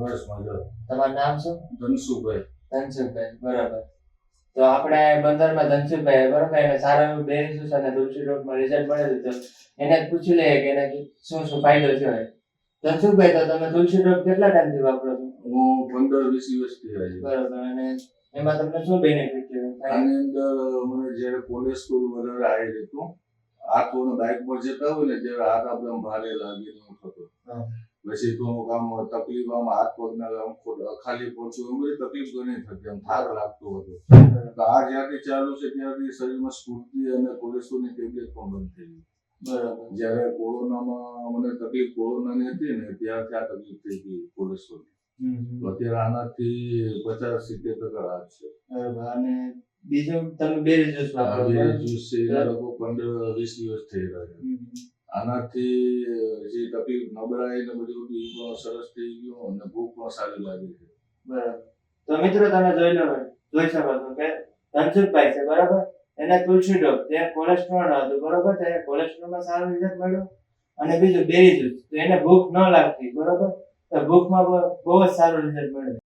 બસ મજા. તમારું નામ શું? ધનસુભાઈ. ધનસુખભાઈ, બરાબર. તો આપણે બંદરમાં ધનસુખભાઈ, બરાબર, એને સારું એવું બેરી જ્યુસ અને તુલસી ડ્રોપમાં રિઝલ્ટ મળેલું, તો એને જ પૂછી લઈએ કે એને શું શું ફાયદો થયો હોય. ધનસુખભાઈ, તો તમે તુલસી ડ્રોપ કેટલા ટાઈમથી વાપરો છો? હું 15-20 દિવસથી આવી. બરાબર. અને એમાં તમને શું બેનિફિટ થયું? આની અંદર મને જ્યારે કોલેસ્ટ્રોલ વધારે આવી જતું, હાથ અને બાઇકમાં જતા હોય ને ત્યારે હાથ આપણે ભારે લાગે એવું થતું. પછી તો કામ તકલીફ આમ હાથ પગના આમ ખાલી પડતું એવું બધી તકલીફ ઘણી થતી, આમ થાક લાગતો હતો. તો આ જ્યારથી ચાલુ છે ત્યારથી શરીરમાં સ્ફૂર્તિ અને કોલેસ્ટ્રોલની ટેબ્લેટ પણ બંધ થઈ ગઈ. બરાબર. જ્યારે કોરોનામાં મને તકલીફ કોરોનાની હતી ને ત્યારથી આ તકલીફ થઈ ગઈ કોલેસ્ટ્રોલ. અત્યારે આનાથી 50-70% રાહત છે. બરાબર. અને બીજું તમે બેરી જ્યુસ વાપરો છો? બેરી જ્યુસ છે એના લગભગ 15-20 દિવસ થઈ રહ્યા છે. આનાથી જે તકલીફ નબળાઈ ને બધું એ પણ સરસ થઈ ગયું અને ભૂખ પણ સારી લાગે છે. બરાબર. તો મિત્રો તમે જોઈ શકો છો કે ધનસુખભાઈ છે, બરાબર, એને તુલસી ડ્રોપ, ત્યાં કોલેસ્ટ્રોલ હતું, બરાબર, ત્યારે કોલેસ્ટ્રોલમાં સારું રિઝલ્ટ મળ્યું. અને બીજું બેરી જ્યુસ, તો એને ભૂખ ન લાગતી, બરાબર, તો ભૂખમાં બહુ જ સારું રિઝલ્ટ મળ્યું.